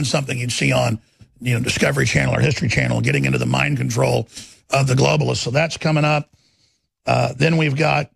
beyond something you'd see on, Discovery Channel or History Channel, getting into the mind control of the globalists. So that's coming up. Then we've got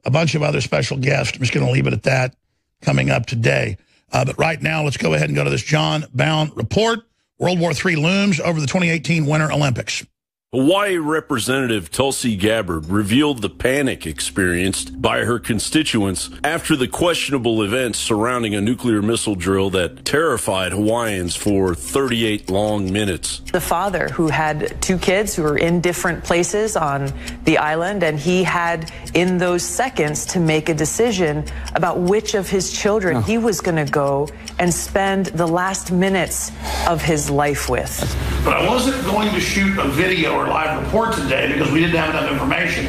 a bunch of other special guests. I'm just going to leave it at that coming up today. But right now, let's go ahead and go to this John Bound report. World War III looms over the 2018 Winter Olympics. Hawaii Representative Tulsi Gabbard revealed the panic experienced by her constituents after the questionable events surrounding a nuclear missile drill that terrified Hawaiians for 38 long minutes. The father who had 2 kids who were in different places on the island, and he had in those seconds to make a decision about which of his children he was going to go and spend the last minutes of his life with. But I wasn't going to shoot a video or live report today because we didn't have enough information.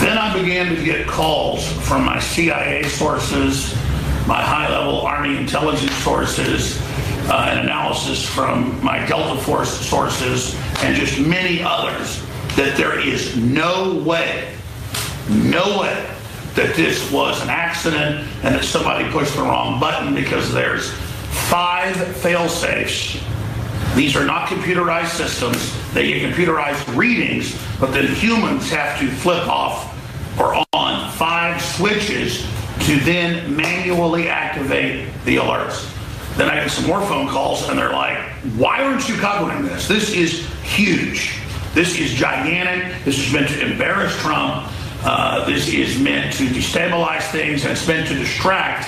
Then I began to get calls from my CIA sources, my high-level Army intelligence sources, and analysis from my Delta Force sources, and just many others, that there is no way that this was an accident and that somebody pushed the wrong button, because there's 5 fail-safes. These are not computerized systems. They get computerized readings, but then humans have to flip off or on 5 switches to then manually activate the alerts. Then I get some more phone calls, and they're like, why aren't you covering this? This is huge. This is gigantic. This is meant to embarrass Trump. This is meant to destabilize things, and it's meant to distract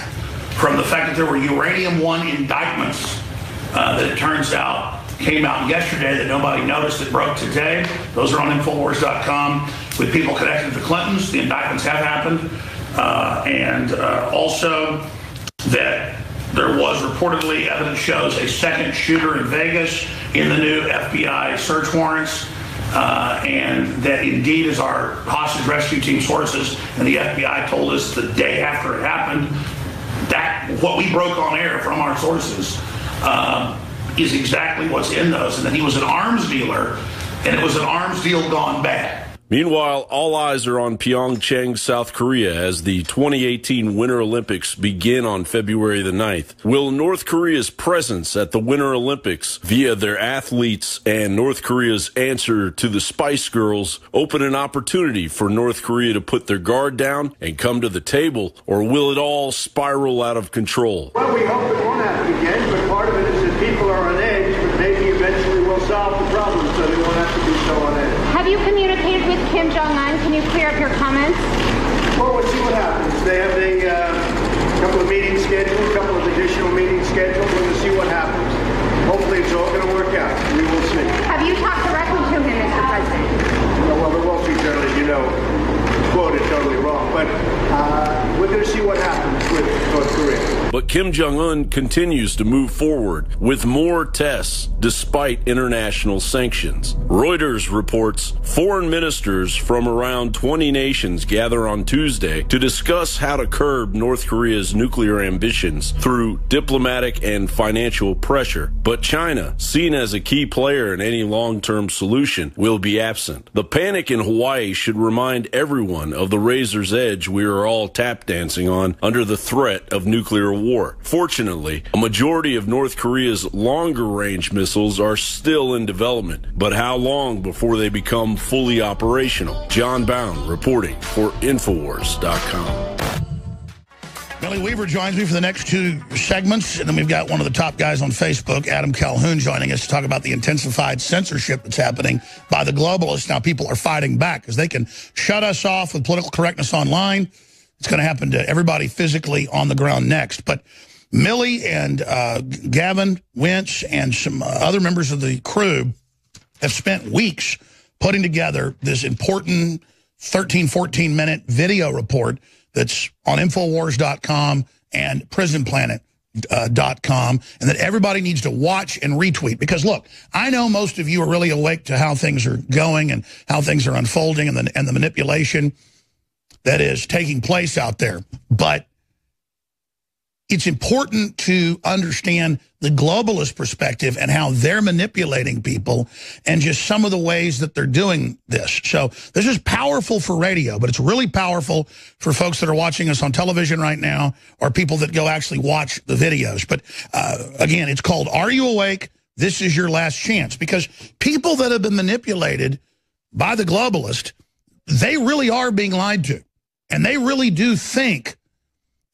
from the fact that there were uranium-1 indictments that it turns out came out yesterday that nobody noticed, that broke today. Those are on INFOWARS.com with people connected to the Clintons. The indictments have happened. And also that there was reportedly, evidence shows, a second shooter in Vegas in the new FBI search warrants. And that indeed is our hostage rescue team sources, and the FBI told us the day after it happened that what we broke on air from our sources is exactly what's in those, and that he was an arms dealer, and it was an arms deal gone bad. Meanwhile, all eyes are on Pyeongchang, South Korea, as the 2018 Winter Olympics begin on February the 9th. Will North Korea's presence at the Winter Olympics via their athletes and North Korea's answer to the Spice Girls open an opportunity for North Korea to put their guard down and come to the table, or will it all spiral out of control? Well, we hope it won't happen again, but part of it is that people are on edge, but maybe eventually we'll solve the problem so they won't have to be so on edge. Have you communicated with Kim Jong-un? Can you clear up your comments? Well, we'll see what happens. They have a couple of meetings scheduled, a couple of additional meetings scheduled. We'll see what happens. Hopefully it's all going to work out. We will see. Have you talked directly to him, Mr. President? Well, the Wall Street Journal, as you know, quoted totally wrong. But we're going to see what happens with North Korea. But Kim Jong-un continues to move forward with more tests despite international sanctions. Reuters reports foreign ministers from around 20 nations gather on Tuesday to discuss how to curb North Korea's nuclear ambitions through diplomatic and financial pressure. But China, seen as a key player in any long-term solution, will be absent. The panic in Hawaii should remind everyone of the razor's edge we are all tap dancing on under the threat of nuclear war. Fortunately, a majority of North Korea's longer-range missiles are still in development. But how long before they become fully operational? John Bound reporting for INFOWARS.com. Millie Weaver joins me for the next 2 segments, and then we've got one of the top guys on Facebook, Adam Calhoun, joining us to talk about the intensified censorship that's happening by the globalists. Now, people are fighting back because they can shut us off with political correctness online. It's going to happen to everybody physically on the ground next. But Millie and Gavin Wentz and some other members of the crew have spent weeks putting together this important 13, 14-minute video report that's on InfoWars.com and PrisonPlanet.com, and that everybody needs to watch and retweet. Because, look, I know most of you are really awake to how things are going and how things are unfolding and the manipulation that is taking place out there. But it's important to understand the globalist perspective and how they're manipulating people and just some of the ways that they're doing this. So this is powerful for radio, but it's really powerful for folks that are watching us on television right now or people that go actually watch the videos. But again, it's called Are You Awake? This is your last chance. Because people that have been manipulated by the globalist, they really are being lied to. And they really do think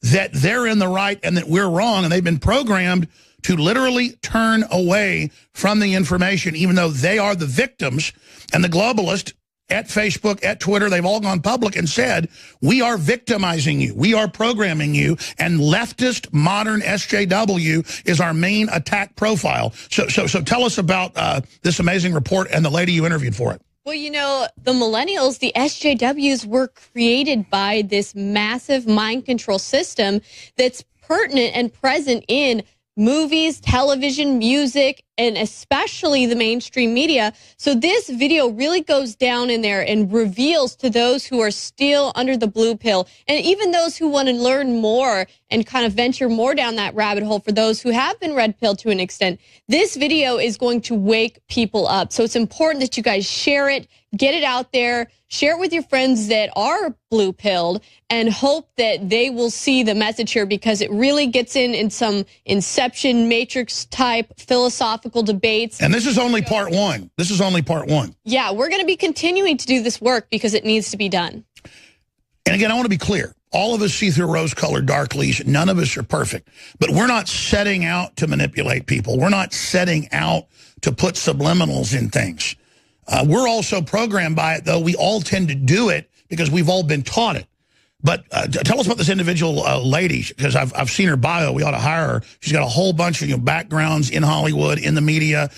that they're in the right and that we're wrong, and they've been programmed to literally turn away from the information, even though they are the victims. And the globalists at Facebook, at Twitter, they've all gone public and said, we are victimizing you. We are programming you. And leftist modern SJW is our main attack profile. So tell us about this amazing report and the lady you interviewed for it. Well, you know, the millennials, the SJWs, were created by this massive mind control system that's pertinent and present in movies, television, music, and especially the mainstream media. So this video really goes down in there and reveals to those who are still under the blue pill, and even those who want to learn more and kind of venture more down that rabbit hole, for those who have been red pilled to an extent, this video is going to wake people up. So it's important that you guys share it, get it out there, share it with your friends that are blue pilled, and hope that they will see the message here, because it really gets in some Inception Matrix type philosophical debates. And this is only part one. This is only part one. Yeah, we're going to be continuing to do this work because it needs to be done. And again, I want to be clear. All of us see through rose-colored darklies. None of us are perfect. But we're not setting out to manipulate people. We're not setting out to put subliminals in things. We're also programmed by it, though. We all tend to do it because we've all been taught it. But tell us about this individual lady, because I've seen her bio. We ought to hire her. She's got a whole bunch of backgrounds in Hollywood, in the media,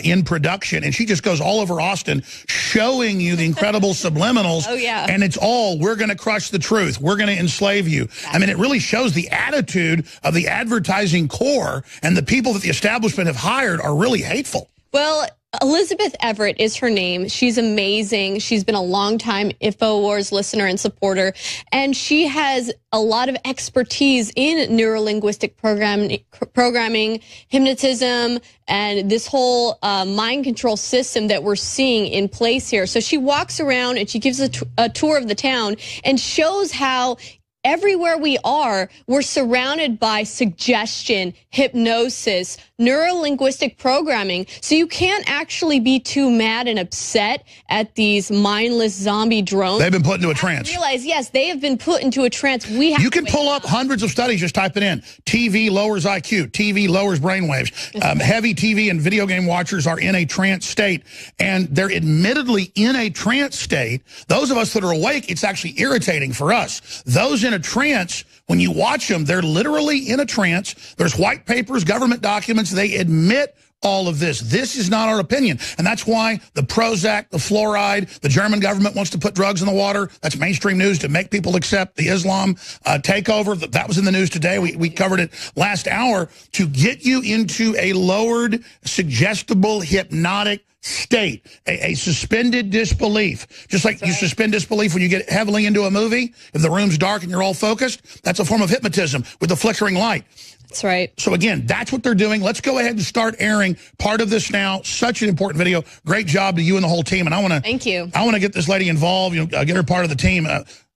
in production, and she just goes all over Austin showing you the incredible subliminals. Oh, yeah. And it's all, we're going to crush the truth. We're going to enslave you. I mean, it really shows the attitude of the advertising core, and the people that the establishment have hired are really hateful. Well, Elizabeth Everett is her name. She's amazing. She's been a longtime INFOWARS listener and supporter, and she has a lot of expertise in neurolinguistic programming, hypnotism, and this whole mind control system that we're seeing in place here. So she walks around and she gives a tour of the town and shows how everywhere we are, we're surrounded by suggestion, hypnosis, neurolinguistic programming. So you can't actually be too mad and upset at these mindless zombie drones. They've been put into a trance. Realize, yes, they have been put into a trance. We have You can pull up hundreds of studies, just type it in. TV lowers IQ, TV lowers brainwaves. Heavy TV and video game watchers are in a trance state, and they're admittedly in a trance state. Those of us that are awake, it's actually irritating for us. Those in a trance, when you watch them, they're literally in a trance. There's white papers, government documents. They admit all of this. This is not our opinion. And that's why the Prozac, the fluoride, the German government wants to put drugs in the water. That's mainstream news to make people accept the Islam takeover. That was in the news today. We covered it last hour, to get you into a lowered, suggestible, hypnotic state, a suspended disbelief. Just like you suspend disbelief when you get heavily into a movie. If the room's dark and you're all focused, that's a form of hypnotism with the flickering light. That's right. So again, that's what they're doing. Let's go ahead and start airing part of this now. Such an important video. Great job to you and the whole team. And I want to thank you. I want to get this lady involved, get her part of the team.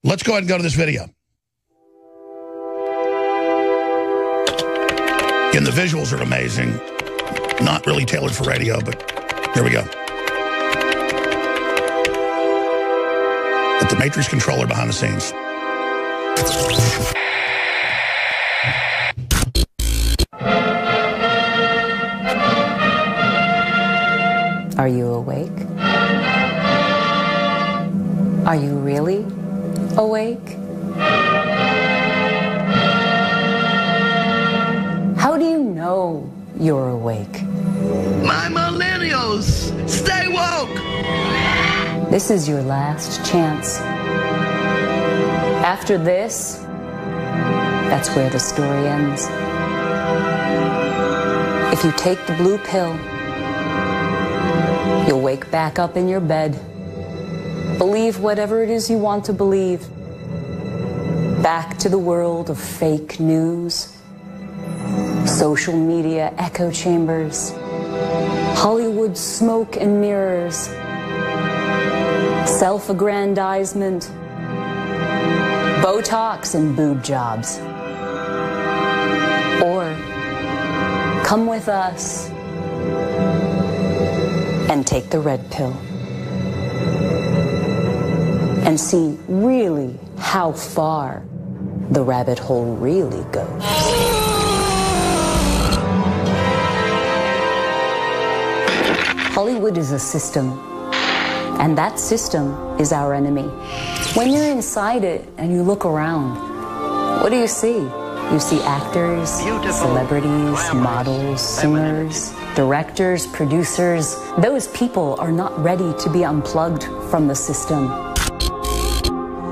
Let's go ahead and go to this video. Again, the visuals are amazing. Not really tailored for radio, but here we go. At the Matrix controller behind the scenes. Are you awake? Are you really awake? How do you know you're awake? My millennials, stay woke! This is your last chance. After this, that's where the story ends. If you take the blue pill, you'll wake back up in your bed. Believe whatever it is you want to believe. Back to the world of fake news social media echo chambers, Hollywood smoke and mirrors, self-aggrandizement, Botox and boob jobs. Or come with us and take the red pill and see really how far the rabbit hole really goes. Hollywood is a system, and that system is our enemy. When you're inside it and you look around, what do you see? You see actors, celebrities, models, singers, directors, producers. Those people are not ready to be unplugged from the system.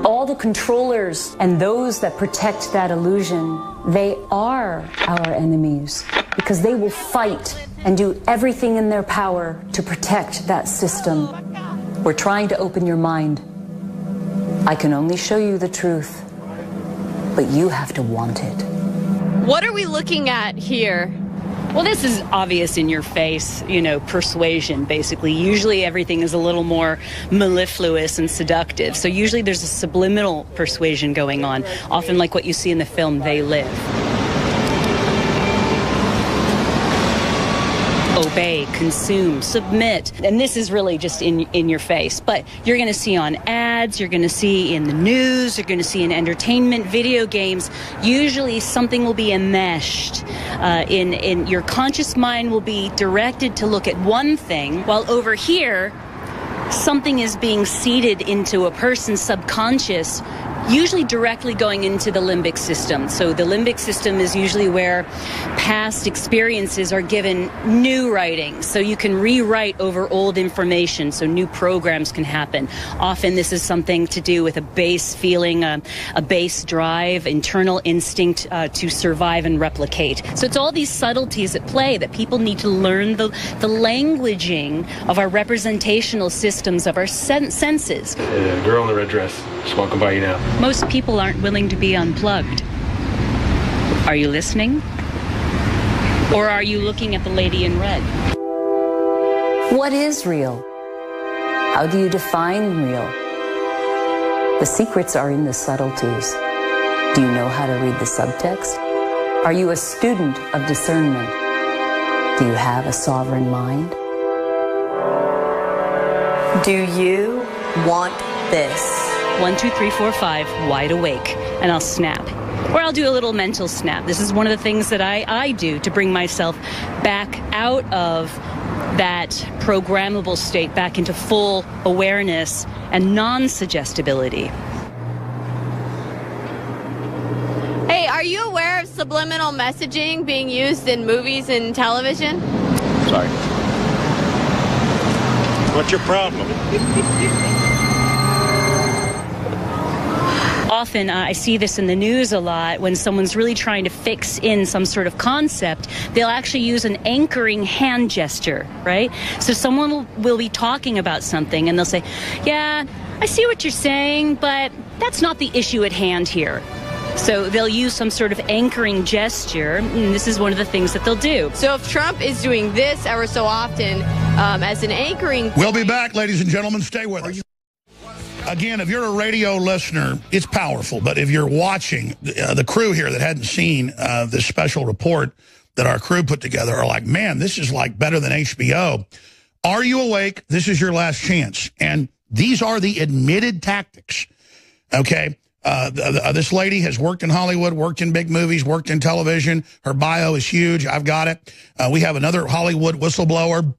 All the controllers and those that protect that illusion, they are our enemies because they will fight and do everything in their power to protect that system. We're trying to open your mind. I can only show you the truth, but you have to want it. What are we looking at here? Well, this is obvious in your face, persuasion, basically. Usually everything is a little more mellifluous and seductive. So usually there's a subliminal persuasion going on, often like what you see in the film They Live. Obey, consume, submit. And this is really just in your face. But you're going to see on ads, you're going to see in the news, you're going to see in entertainment, video games. Usually something will be enmeshed. In your conscious mind will be directed to look at one thing, while over here, something is being seeded into a person's subconscious, usually directly going into the limbic system. So the limbic system is usually where past experiences are given new writing. So you can rewrite over old information, so new programs can happen. Often this is something to do with a base feeling, a base drive, internal instinct to survive and replicate. So it's all these subtleties at play that people need to learn the languaging of our representational systems of our senses. Girl in the red dress, just walking by you now. Most people aren't willing to be unplugged. Are you listening? Or are you looking at the lady in red? What is real? How do you define real? The secrets are in the subtleties. Do you know how to read the subtext? Are you a student of discernment? Do you have a sovereign mind? Do you want this? 1, 2, 3, 4, 5, wide awake, and I'll snap. Or I'll do a little mental snap. This is one of the things that I do to bring myself back out of that programmable state, back into full awareness and non-suggestibility. Hey, are you aware of subliminal messaging being used in movies and television? Sorry. What's your problem? Often I see this in the news a lot when someone's really trying to fix in some sort of concept. They'll actually use an anchoring hand gesture, right? So someone will be talking about something and they'll say, yeah, I see what you're saying, but that's not the issue at hand here. So they'll use some sort of anchoring gesture, and this is one of the things that they'll do. So if Trump is doing this ever so often as an anchoring... We'll be back, ladies and gentlemen. Stay with us. Again, if you're a radio listener, it's powerful. But if you're watching, the crew here that hadn't seen this special report that our crew put together are like, man, this is like better than HBO. Are you awake? This is your last chance. And these are the admitted tactics, okay? This lady has worked in Hollywood, worked in big movies, worked in television. Her bio is huge. I've got it. We have another Hollywood whistleblower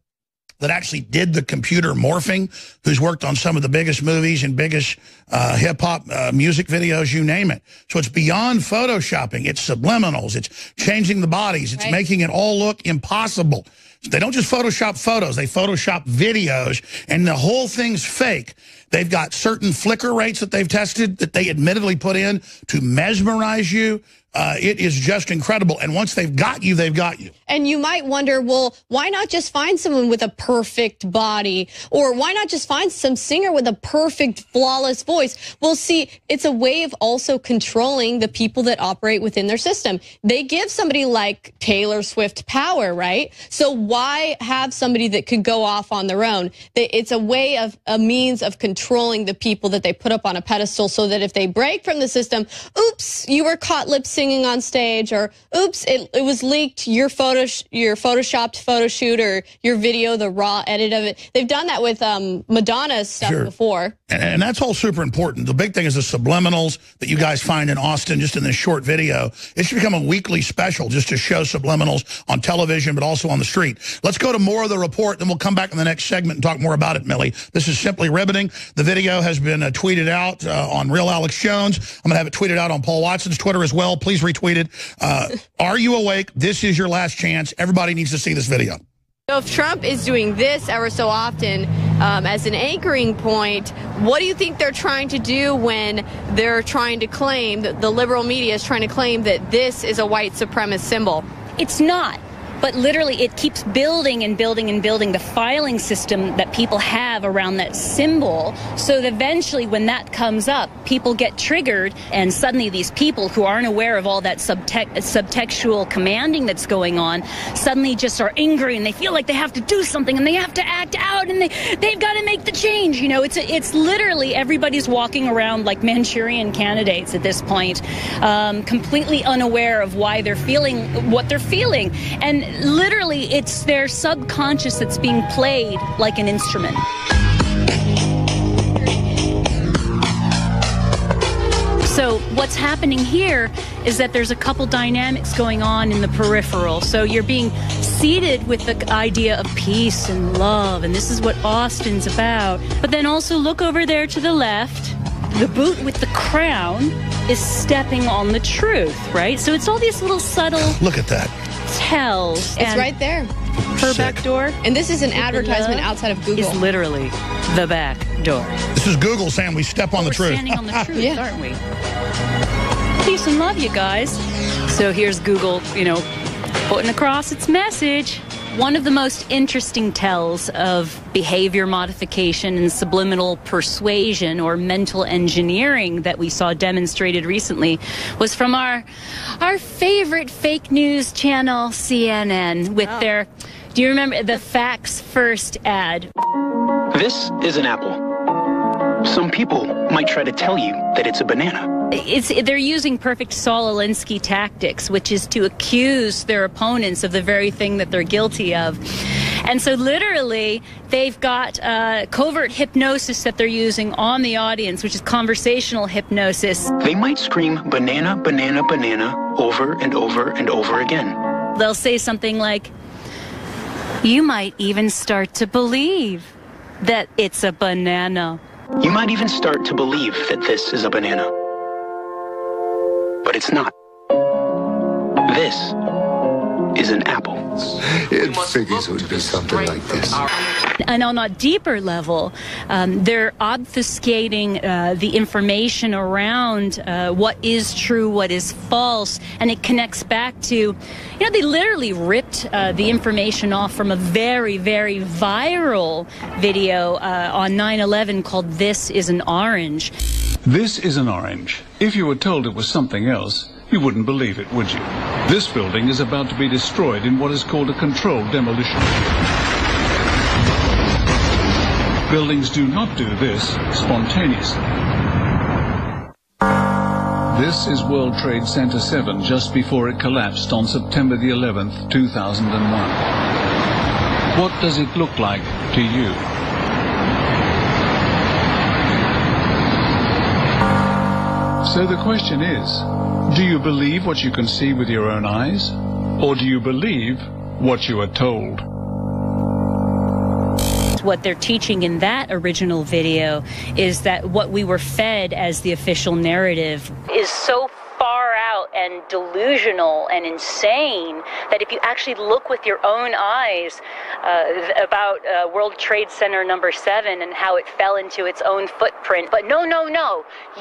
that actually did the computer morphing, who's worked on some of the biggest movies and biggest hip-hop music videos, you name it. So it's beyond photoshopping. It's subliminals. It's changing the bodies. It's making it all look impossible. They don't just Photoshop photos, they Photoshop videos, and the whole thing's fake. They've got certain flicker rates that they've tested that they admittedly put in to mesmerize you. It is just incredible. And once they've got you, they've got you. And you might wonder, well, why not just find someone with a perfect body? Or why not just find some singer with a perfect, flawless voice? Well, see, it's a way of also controlling the people that operate within their system. They give somebody like Taylor Swift power, right? So why have somebody that could go off on their own? It's a way of a means of controlling the people that they put up on a pedestal so that if they break from the system, oops, you were caught lip singing on stage, or oops, it was leaked, your photoshopped photo shoot, or your video, the raw edit of it. They've done that with Madonna's stuff before. And that's all super important. The big thing is the subliminals that you guys find in Austin just in this short video. It should become a weekly special just to show subliminals on television, but also on the street. Let's go to more of the report, then we'll come back in the next segment and talk more about it, Millie. This is simply riveting. The video has been tweeted out on Real Alex Jones. I'm going to have it tweeted out on Paul Watson's Twitter as well. Please retweet it. Are you awake? This is your last chance. Everybody needs to see this video. So if Trump is doing this ever so often as an anchoring point, what do you think they're trying to do when they're trying to claim, that the liberal media is trying to claim that this is a white supremacist symbol? It's not. But literally, it keeps building and building and building the filing system that people have around that symbol, so that eventually when that comes up, people get triggered, and suddenly these people who aren't aware of all that subtextual commanding that's going on suddenly just are angry, and they feel like they have to do something, and they have to act out, and they've got to make the change. You know, it's literally everybody's walking around like Manchurian candidates at this point, completely unaware of why they're feeling what they're feeling. And literally, it's their subconscious that's being played like an instrument. So what's happening here is that there's a couple dynamics going on in the peripheral. So you're being seated with the idea of peace and love, and this is what Austin's about. But then also look over there to the left. The boot with the crown is stepping on the truth, right? So it's all these little subtle... Look at that. Tells. It's right there. Her back door. And this is an advertisement outside of Google. Is literally the back door. This is Google saying we step on the truth. We're standing on the truth, aren't we? Peace and love, you guys. So here's Google, you know, putting across its message. One of the most interesting tells of behavior modification and subliminal persuasion or mental engineering that we saw demonstrated recently was from our favorite fake news channel, CNN, with their, do you remember the Facts First ad? This is an apple. Some people might try to tell you that it's a banana. They're using perfect Saul Alinsky tactics, which is to accuse their opponents of the very thing that they're guilty of. And so literally, they've got covert hypnosis that they're using on the audience, which is conversational hypnosis. They might scream banana, banana, banana over and over and over again. They'll say something like, you might even start to believe that it's a banana. You might even start to believe that this is a banana. But it's not. This is an apple. It figures it would be something like this. And on a deeper level, they're obfuscating the information around what is true, what is false, and it connects back to, you know, they literally ripped the information off from a very, very viral video on 9/11 called "This is an Orange." This is an orange. If you were told it was something else, you wouldn't believe it, would you? This building is about to be destroyed in what is called a controlled demolition. Buildings do not do this spontaneously. This is World Trade Center 7 just before it collapsed on September the 11th, 2001. What does it look like to you? So the question is, do you believe what you can see with your own eyes, or do you believe what you are told? What they're teaching in that original video is that what we were fed as the official narrative is so far out and delusional and insane that if you actually look with your own eyes about World Trade Center number 7 and how it fell into its own footprint. But no,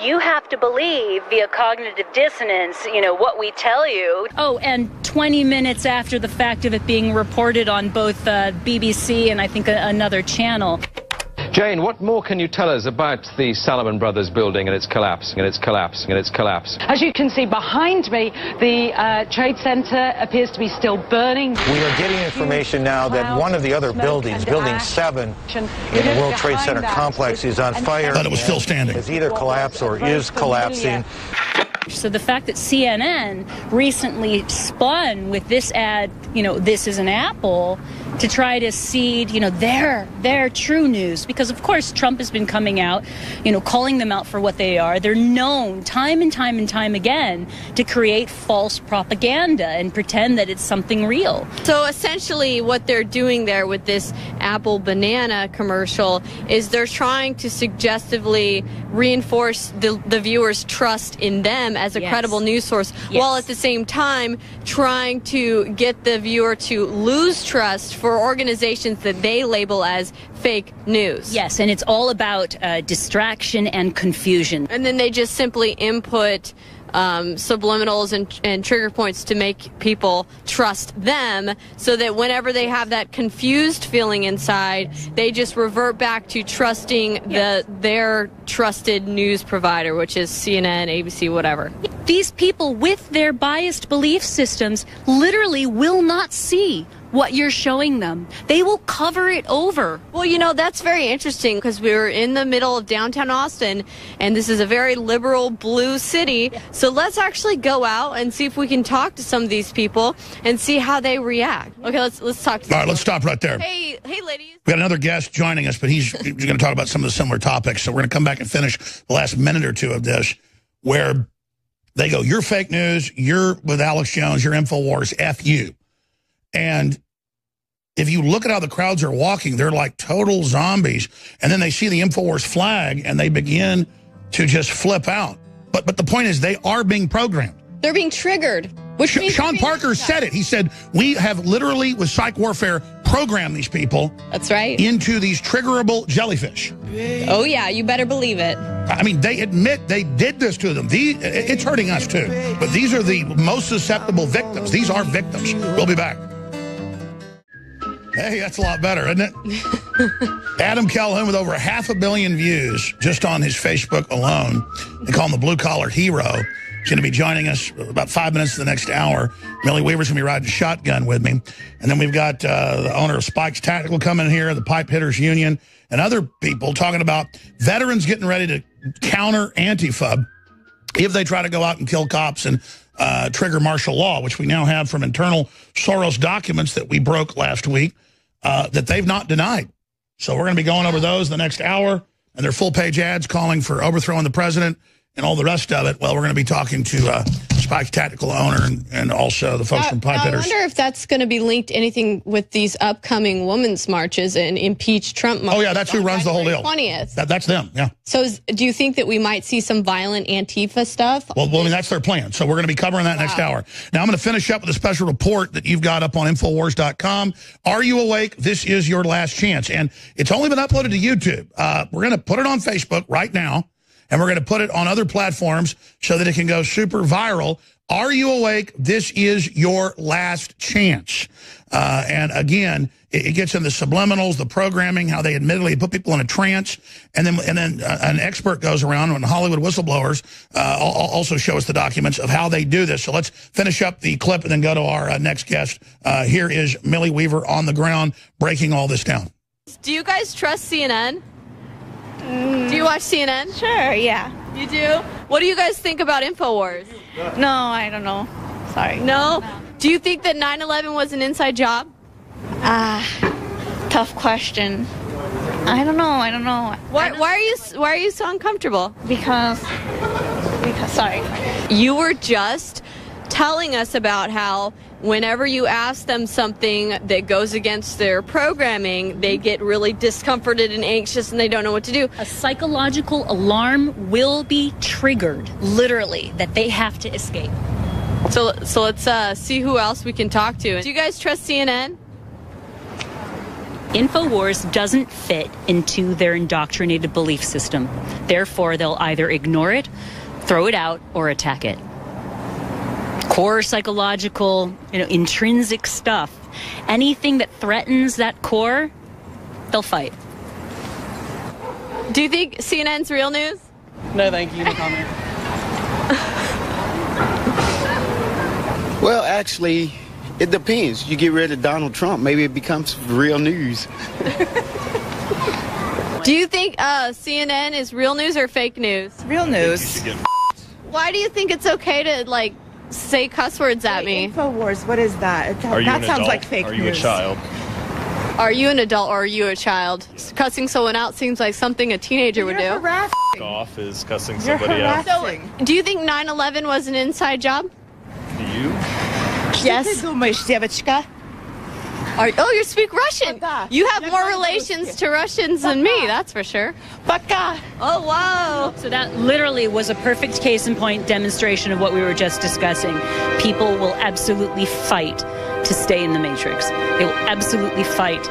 you have to believe via cognitive dissonance, what we tell you. Oh, and 20 minutes after the fact of it being reported on both BBC and I think another channel. Jane, what more can you tell us about the Salomon Brothers building and its collapse, As you can see behind me, the Trade Center appears to be still burning. We are getting information now that one of the other buildings, Building 7, in the World Trade Center complex, is on fire. But it was still standing. Has either collapsed or is collapsing. So the fact that CNN recently spun with this ad, this is an Apple, to try to seed, their true news. Because, of course, Trump has been coming out, calling them out for what they are. They're known time and time again to create false propaganda and pretend that it's something real. So essentially what they're doing there with this Apple banana commercial is they're trying to suggestively reinforce the viewer's trust in them as a credible news source, while at the same time trying to get the viewer to lose trust for organizations that they label as fake news. Yes, and it's all about distraction and confusion. And then they just simply input subliminals and trigger points to make people trust them, so that whenever they have that confused feeling inside, they just revert back to trusting their trusted news provider, which is CNN, ABC, whatever. These people with their biased belief systems literally will not see what you're showing them. They will cover it over. Well, that's very interesting, because we were in the middle of downtown Austin, and this is a very liberal blue city. So let's actually go out and see if we can talk to some of these people and see how they react. Okay, let's talk to them. All right, let's stop right there. Hey, ladies. We got another guest joining us, but he's going to talk about some of the similar topics. So we're going to come back and finish the last minute or two of this, where they go, you're fake news, you're with Alex Jones, you're INFOWARS, F you. And if you look at how the crowds are walking, they're like total zombies. And then they see the INFOWARS flag and they begin to just flip out. But the point is, they are being programmed. They're being triggered. Which means Sean Parker said it. He said, we have literally, with psych warfare, programmed these people. That's right. Into these triggerable jellyfish. Oh, yeah, you better believe it. I mean, they admit they did this to them. It's hurting us, too. But these are the most susceptible victims. These are victims. We'll be back. Hey, that's a lot better, isn't it? Adam Calhoun with over 500 million views just on his Facebook alone. They call him the blue-collar hero. He's going to be joining us about 5 minutes to the next hour. Millie Weaver's going to be riding shotgun with me. And then we've got the owner of Spike's Tactical coming in here, the Pipe Hitters Union, and other people talking about veterans getting ready to counter Antifa if they try to go out and kill cops and trigger martial law, which we now have from internal Soros documents that we broke last week, that they've not denied. So we're going to be going over those the next hour, and their full-page ads calling for overthrowing the president and all the rest of it. Well, we're going to be talking to Spike's Tactical owner and also the folks from Pipe Hitters. I wonder if that's going to be linked to anything with these upcoming women's marches and impeach Trump marches. Oh, yeah, that's who runs the whole deal. 20th. That's them, yeah. So do you think that we might see some violent Antifa stuff? Well, I mean, that's their plan. So we're going to be covering that next hour. Now, I'm going to finish up with a special report that you've got up on InfoWars.com. Are you awake? This is your last chance. And it's only been uploaded to YouTube. We're going to put it on Facebook right now, and we're going to put it on other platforms so that it can go super viral. Are you awake? This is your last chance. And again, it gets in the subliminals, the programming, how they admittedly put people in a trance. And then an expert goes around, and Hollywood whistleblowers also show us the documents of how they do this. So let's finish up the clip and then go to our next guest. Here is Millie Weaver on the ground breaking all this down. Do you guys trust CNN? Do you watch CNN? Sure, yeah. You do? What do you guys think about InfoWars? No, I don't know. Sorry. No? Do you think that 9/11 was an inside job? Tough question. I don't know. Why are you so uncomfortable? Because sorry. You were just telling us about how whenever you ask them something that goes against their programming, they get really discomforted and anxious and they don't know what to do. A psychological alarm will be triggered, literally, that they have to escape. So let's see who else we can talk to. Do you guys trust CNN? INFOWARS doesn't fit into their indoctrinated belief system. Therefore, they'll either ignore it, throw it out, or attack it. Core psychological, intrinsic stuff. Anything that threatens that core, they'll fight. Do you think CNN's real news? No, thank you. No comment. Well, actually, it depends. You get rid of Donald Trump, maybe it becomes real news. Do you think CNN is real news or fake news? Real news. Why do you think it's okay to, say cuss words at me? INFOWARS, what is that? That sounds like fake news. Are you a child? Are you an adult or are you a child? Cussing someone out seems like something a teenager would do. Harassing. Off is cussing somebody out. So, do you think 9/11 was an inside job? Do you? Yes. Oh, you speak Russian. You have more relations to Russians than me, that's for sure. Oh, wow. So that literally was a perfect case in point demonstration of what we were just discussing. People will absolutely fight to stay in the matrix. They will absolutely fight.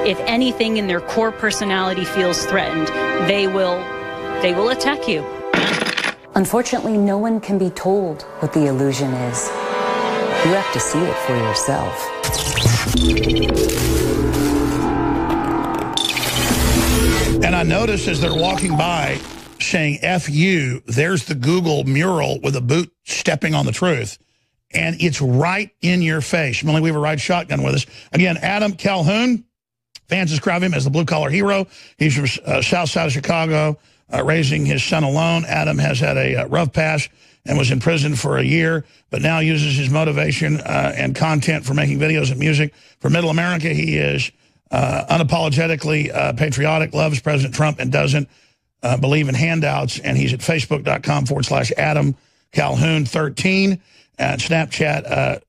If anything in their core personality feels threatened, they will attack you. Unfortunately, no one can be told what the illusion is. You have to see it for yourself. And I noticed as they're walking by saying F you, there's the Google mural with a boot stepping on the truth. And it's right in your face. Millie Weaver rides shotgun with us. Again, Adam Calhoun, fans describe him as the blue-collar hero. He's from south side of Chicago, raising his son alone. Adam has had a rough past and was in prison for a year, but now uses his motivation and content for making videos and music. For Middle America, he is unapologetically patriotic, loves President Trump, and doesn't believe in handouts. And he's at facebook.com/Adam Calhoun 13, and Snapchat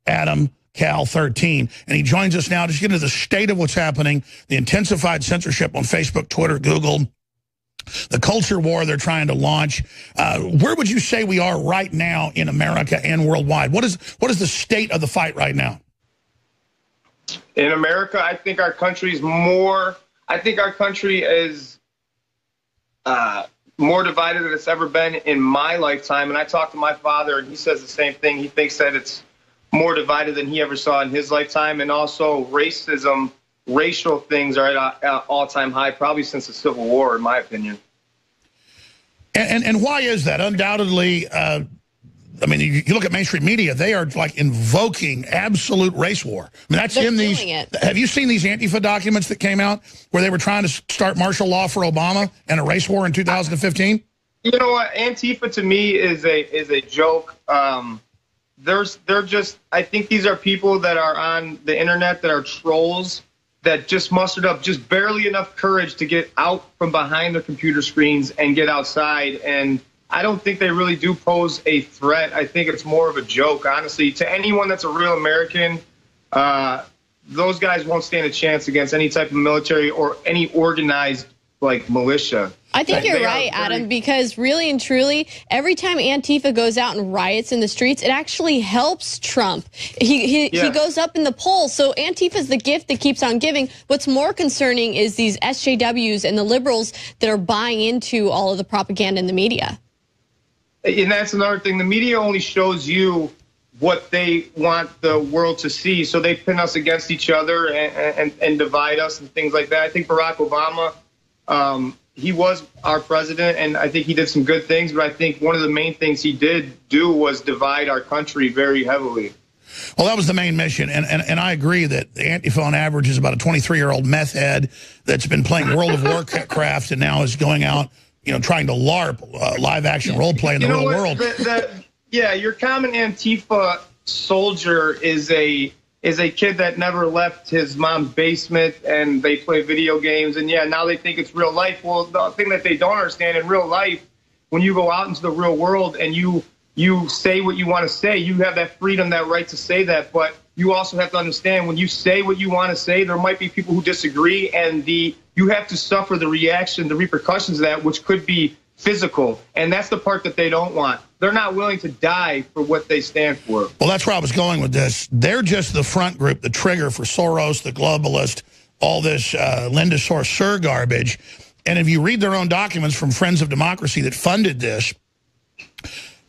Adam Cal 13. And he joins us now to get into the state of what's happening, the intensified censorship on Facebook, Twitter, Google, the culture war they're trying to launch. Where would you say we are right now in America and worldwide? What is the state of the fight right now? In America, I think our country is more divided than it's ever been in my lifetime. And I talked to my father, and he says the same thing. He thinks that it's more divided than he ever saw in his lifetime. And also racism, racial things are at an all-time high, probably since the Civil War, in my opinion. And why is that? Undoubtedly, I mean, you look at mainstream media, they are like invoking absolute race war. I mean, that's in these. Have you seen these Antifa documents that came out where they were trying to start martial law for Obama and a race war in 2015? You know what? Antifa to me is a joke. They're just, I think these are people that are on the internet that are trolls that just mustered up just barely enough courage to get out from behind their computer screens and get outside. And I don't think they really do pose a threat. I think it's more of a joke, honestly. To anyone that's a real American, those guys won't stand a chance against any type of military or any organized, militia. I think you're right, Adam, because really and truly, every time Antifa goes out and riots in the streets, it actually helps Trump. He goes up in the polls. So Antifa is the gift that keeps on giving. What's more concerning is these SJWs and the liberals that are buying into all of the propaganda in the media. And that's another thing. The media only shows you what they want the world to see. So they pin us against each other and divide us and things like that. I think Barack Obama, he was our president, and I think he did some good things. But I think one of the main things he did do was divide our country very heavily. Well, that was the main mission, and I agree that the Antifa on average is about a 23-year-old meth head that's been playing World of Warcraft and now is going out, trying to LARP, live-action role play in the real world. Your common Antifa soldier is a kid that never left his mom's basement, and they play video games, and now they think it's real life. Well, the thing that they don't understand in real life, when you go out into the real world and you say what you want to say, you have that freedom, that right to say that, but you also have to understand when you say what you want to say, there might be people who disagree, and you have to suffer the reaction, the repercussions of that, which could be physical, and that's the part that they don't want. They're not willing to die for what they stand for. Well, that's where I was going with this. They're just the front group, the trigger for Soros, the globalist, all this Linda Sarsour garbage. And if you read their own documents from Friends of Democracy that funded this,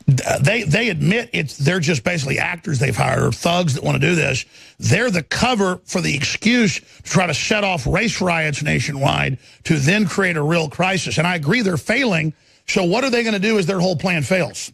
they admit they're just basically actors they've hired, or thugs that want to do this. They're the cover for the excuse to try to set off race riots nationwide to then create a real crisis. And I agree they're failing. So what are they going to do as their whole plan fails?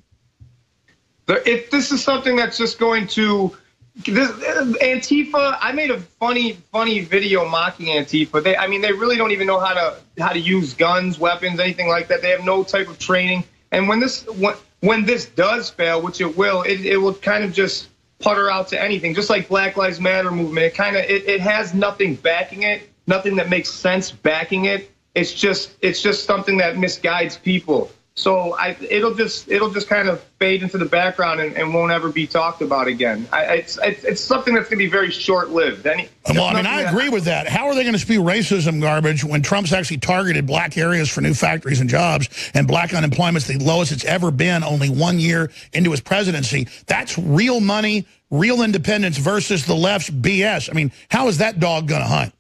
If this is something that's just going to... Antifa, I made a funny video mocking Antifa. They really don't even know how to use guns, weapons, anything like that. They have no type of training. And when this does fail, which it will kind of just putter out to anything, just like Black Lives Matter movement. It has nothing backing it, nothing that makes sense backing it. It's just something that misguides people. So it'll just kind of fade into the background and won't ever be talked about again. It's something that's going to be very short-lived. Well, I agree with that. How are they going to spew racism garbage when Trump's actually targeted black areas for new factories and jobs, and black unemployment's the lowest it's ever been only 1 year into his presidency? That's real money, real independence versus the left's BS. I mean, how is that dog going to hunt?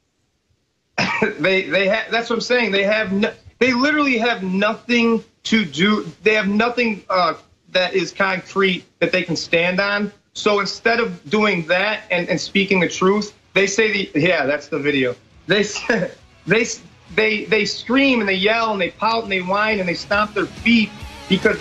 That's what I'm saying. They literally have nothing to do. They have nothing that is concrete that they can stand on. So instead of doing that and speaking the truth, they say that's the video. They scream and they yell and they pout and they whine and they stomp their feet because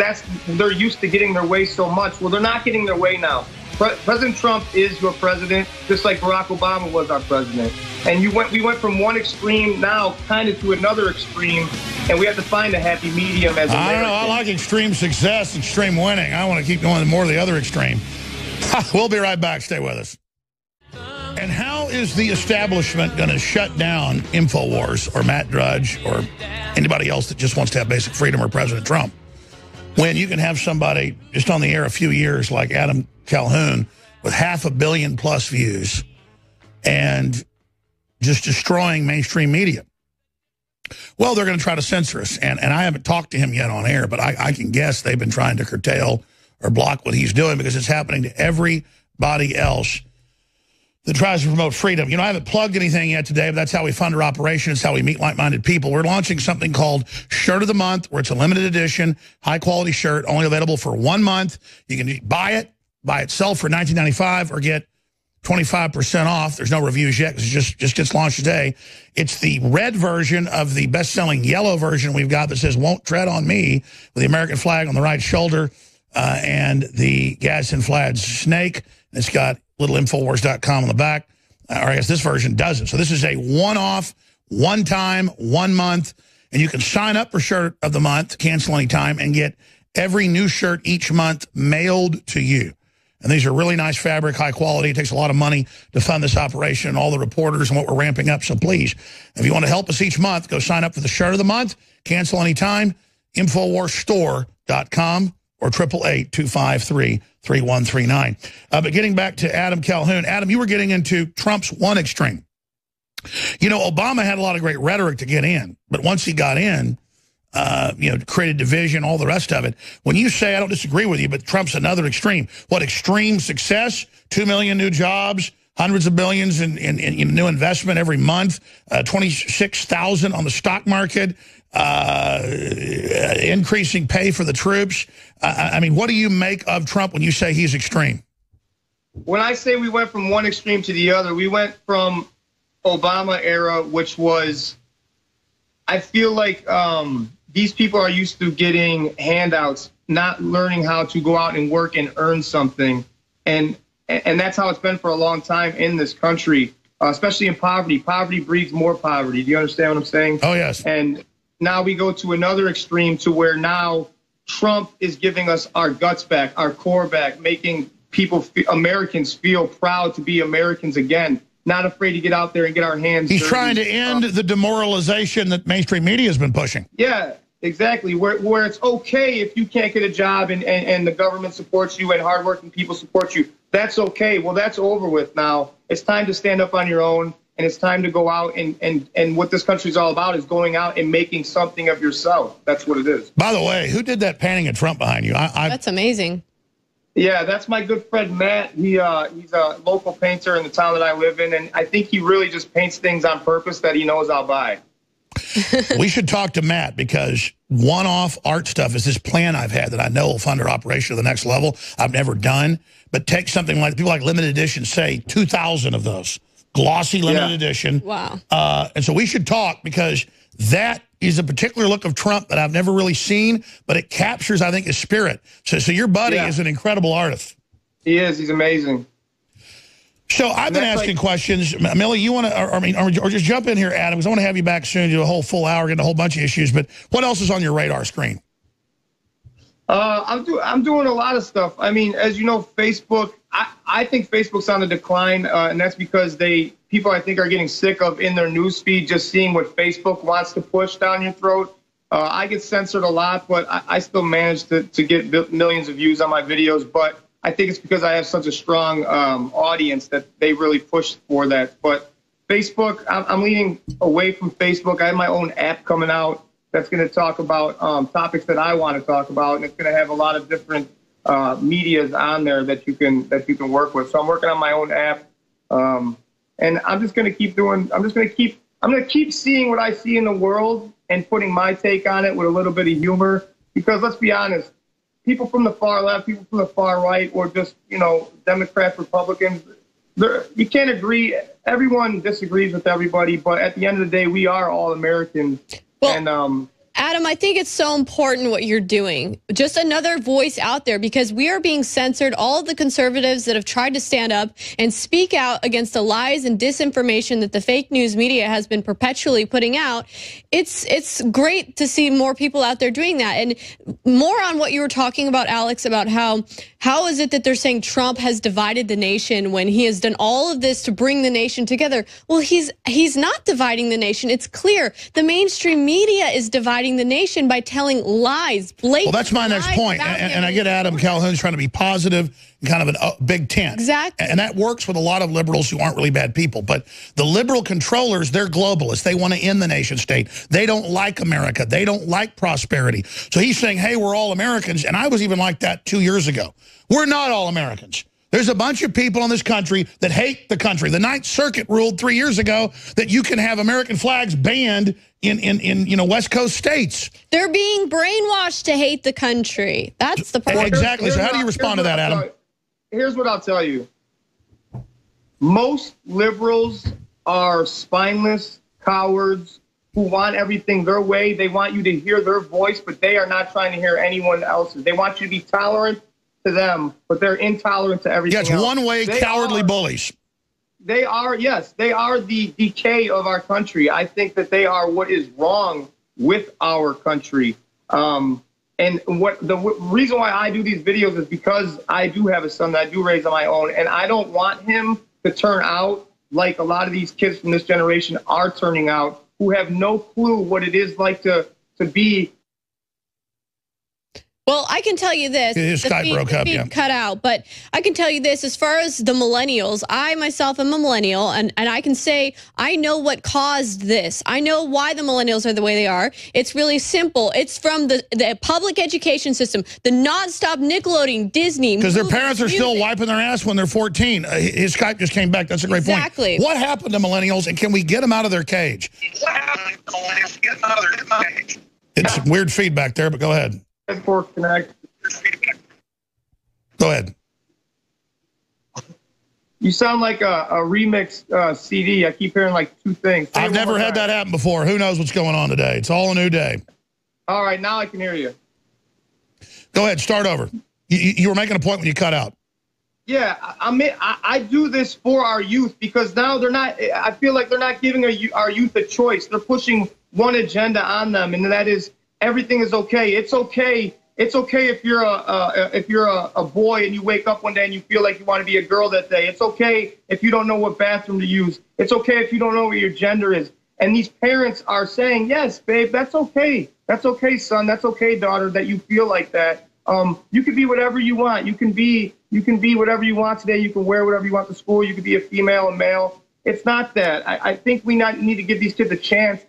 they're used to getting their way so much. Well, they're not getting their way now. President Trump is your president, just like Barack Obama was our president. And we went from one extreme now kind of to another extreme, and we have to find a happy medium as Americans. I don't know. I like extreme success, extreme winning. I want to keep going more of the other extreme. We'll be right back. Stay with us. And how is the establishment going to shut down INFOWARS or Matt Drudge or anybody else that just wants to have basic freedom or President Trump when you can have somebody just on the air a few years like Adam Calhoun with 500 million plus views and just destroying mainstream media? Well, they're going to try to censor us. And I haven't talked to him yet on air, but I can guess they've been trying to curtail or block what he's doing because it's happening to everybody else that tries to promote freedom. You know, I haven't plugged anything yet today, but that's how we fund our operation. It's how we meet like-minded people. We're launching something called Shirt of the Month, where it's a limited edition, high-quality shirt, only available for 1 month. You can buy it by itself for $19.95 or get 25% off. There's no reviews yet because it just gets launched today. It's the red version of the best-selling yellow version we've got that says, "Won't tread on me," with the American flag on the right shoulder and the Gadsden flag snake. It's got little Infowars.com on the back. Or I guess this version doesn't. So this is a one-off, one-time, 1 month. And you can sign up for Shirt of the Month, cancel anytime, and get every new shirt each month mailed to you. And these are really nice fabric, high quality. It takes a lot of money to fund this operation and all the reporters and what we're ramping up. So please, if you want to help us each month, go sign up for the Shirt of the Month, cancel anytime, InfoWarsStore.com or 888-253-3139. But getting back to Adam Calhoun. Adam, you were getting into Trump's one extreme. You know, Obama had a lot of great rhetoric to get in, but once he got in, created division, all the rest of it. When you say, I don't disagree with you, but Trump's another extreme. What, extreme success? 2 million new jobs, hundreds of billions in new investment every month, 26,000 on the stock market, increasing pay for the troops. I mean, what do you make of Trump when you say he's extreme? When I say we went from one extreme to the other, we went from Obama era, which was, I feel like these people are used to getting handouts, not learning how to go out and work and earn something. And that's how it's been for a long time in this country, especially in poverty. Poverty breeds more poverty. Do you understand what I'm saying? Oh, yes. And now we go to another extreme to where now Trump is giving us our guts back, our core back, making people, Americans, feel proud to be Americans again, not afraid to get out there and get our hands He's dirty. trying to end the demoralization that mainstream media has been pushing. Yeah, exactly. Where it's okay if you can't get a job and the government supports you and hardworking people support you. That's okay. Well, that's over with now. It's time to stand up on your own and it's time to go out and what this country's all about is going out and making something of yourself. That's what it is. By the way, who did that painting of Trump behind you? That's amazing. Yeah, that's my good friend Matt. He's a local painter in the town that I live in, and I think he really just paints things on purpose that he knows I'll buy. We should talk to Matt, because one-off art stuff is this plan I've had that I know will fund our operation to the next level. I've never done, but take something like, people like limited edition, say 2,000 of those. Glossy limited edition. Wow. And so we should talk, because that is a particular look of Trump that I've never really seen, but it captures, I think, his spirit. So your buddy is an incredible artist. He is. He's amazing. So I've been asking questions. Millie, you want to, or just jump in here, Adam, because I want to have you back soon, do a whole full hour, get a whole bunch of issues. But what else is on your radar screen? I'm doing a lot of stuff. I mean, as you know, Facebook, I think Facebook's on the decline, and that's because people I think are getting sick of in their news feed just seeing what Facebook wants to push down your throat. I get censored a lot, but I still manage to get millions of views on my videos. But I think it's because I have such a strong audience that they really push for that. But Facebook, I'm leaning away from Facebook. I have my own app coming out that's going to talk about topics that I want to talk about, and it's going to have a lot of different medias on there that you can work with. So I'm working on my own app, and I'm just going to keep doing. I'm going to keep seeing what I see in the world and putting my take on it with a little bit of humor. Because let's be honest, people from the far left, people from the far right, or just Democrats, Republicans, you can't agree. Everyone disagrees with everybody, but at the end of the day, we are all Americans. Well, and Adam, I think it's so important what you're doing. Just another voice out there, because we are being censored. All of the conservatives that have tried to stand up and speak out against the lies and disinformation that the fake news media has been perpetually putting out. It's great to see more people out there doing that. And more on what you were talking about, Alex, about how is it that they're saying Trump has divided the nation when he has done all of this to bring the nation together? Well, he's not dividing the nation. It's clear. The mainstream media is dividing the nation by telling lies, blatant. Well, that's my next point, and I get Adam Calhoun's trying to be positive, kind of a big tent. Exactly. And that works with a lot of liberals who aren't really bad people. But the liberal controllers, they're globalists. They want to end the nation state. They don't like America. They don't like prosperity. So he's saying, hey, we're all Americans. And I was even like that 2 years ago. We're not all Americans. There's a bunch of people in this country that hate the country. The Ninth Circuit ruled 3 years ago that you can have American flags banned in West Coast states. They're being brainwashed to hate the country. That's the problem. Exactly. So how do you respond to that, Adam? Here's what I'll tell you. Most liberals are spineless cowards who want everything their way. They want you to hear their voice, but they are not trying to hear anyone else's. They want you to be tolerant to them, but they're intolerant to everything else. Yeah, it's one-way cowardly bullies. They are, yes, they are the decay of our country. I think that they are what is wrong with our country. And what the reason why I do these videos is because I do have a son that I do raise on my own, and I don't want him to turn out like a lot of these kids from this generation are turning out, who have no clue what it is like to be. Well, I can tell you this. His Skype broke up, yeah. Cut out, but I can tell you this. As far as the millennials, I myself am a millennial, and I can say I know what caused this. I know why the millennials are the way they are. It's really simple. It's from the public education system, the nonstop Nickelodeon, Disney. Because their parents are still wiping their ass when they're 14. His Skype just came back. That's a great point. Exactly. What happened to millennials, and can we get them out of their cage? What happened to millennials? Get out of their cage. It's some weird feedback there, but go ahead. For connect. Go ahead. You sound like a remix CD. I keep hearing like two things. I've never had that happen before. Who knows what's going on today? It's all a new day. All right, now I can hear you. Go ahead, start over. You were making a point when you cut out. Yeah, I do this for our youth because now they're not. I feel like they're not giving our youth a choice. They're pushing one agenda on them, and that is everything is okay. It's okay. It's okay if you're a boy and you wake up one day and you feel like you want to be a girl that day. It's okay if you don't know what bathroom to use. It's okay if you don't know what your gender is. And these parents are saying, yes, babe, that's okay. That's okay, son. That's okay, daughter, that you feel like that. You can be whatever you want. You can be whatever you want today. You can wear whatever you want to school. You can be a female, a male. It's not that. I think we need to give these kids a chance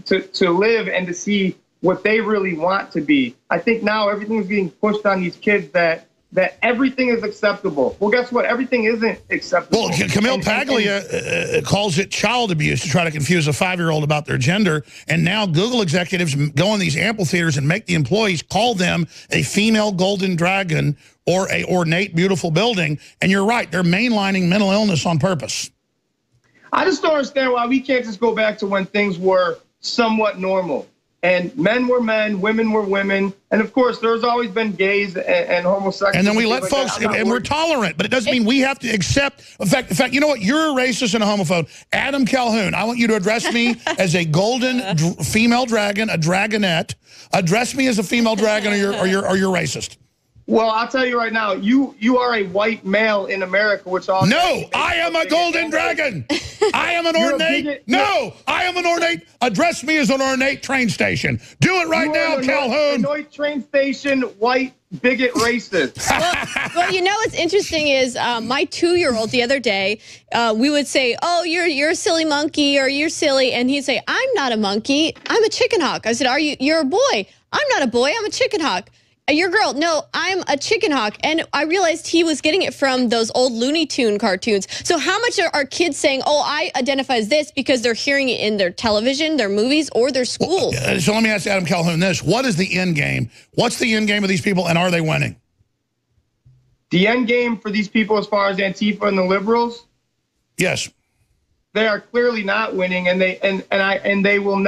to live and to see what they really want to be. I think now everything's getting pushed on these kids that everything is acceptable. Well, guess what? Everything isn't acceptable. Well, Camille Paglia calls it child abuse to try to confuse a 5-year-old about their gender. And now Google executives go in these amphitheaters and make the employees call them a female golden dragon or a ornate, beautiful building. And you're right, they're mainlining mental illness on purpose. I just don't understand why we can't just go back to when things were somewhat normal. And men were men, women were women. And, of course, there's always been gays and homosexuals. And then we let folks, and we're tolerant, but it doesn't mean we have to accept. In fact, you know what? You're a racist and a homophobe. Adam Calhoun, I want you to address me as a golden female dragon, a dragonette. Address me as a female dragon or you're racist. Well, I'll tell you right now, you are a white male in America, which all. No, I am a golden dragon. I am an ornate. No, I am an ornate. Address me as an ornate train station. Do it right now, Calhoun. Ornate train station, white bigot racist. Well, you know what's interesting is my 2-year-old the other day, we would say, "Oh, you're a silly monkey," or "You're silly," and he'd say, "I'm not a monkey. I'm a chicken hawk." I said, You're a boy." "I'm not a boy. I'm a chicken hawk." "You're a girl." "No, I'm a chicken hawk." And I realized he was getting it from those old Looney Tune cartoons. So how much are kids saying, "Oh, I identify as this," because they're hearing it in their television, their movies, or their schools? Well, so let me ask Adam Calhoun this. What is the end game? What's the end game of these people, and are they winning? The end game for these people as far as Antifa and the liberals? Yes. They are clearly not winning, and they will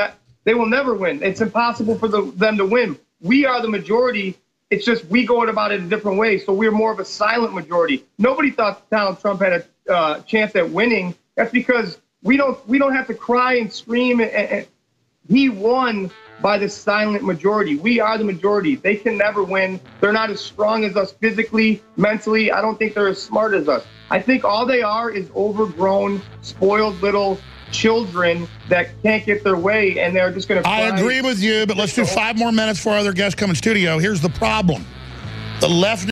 never win. It's impossible for them to win. We are the majority. It's just we go about it a different way. So we're more of a silent majority. Nobody thought Donald Trump had a chance at winning. That's because we don't have to cry and scream. And he won by the silent majority. We are the majority. They can never win. They're not as strong as us physically, mentally. I don't think they're as smart as us. I think all they are is overgrown, spoiled little children that can't get their way, and they're just going to. I agree with you, but let's do 5 more minutes before our other guests come in studio. Here's the problem: the left.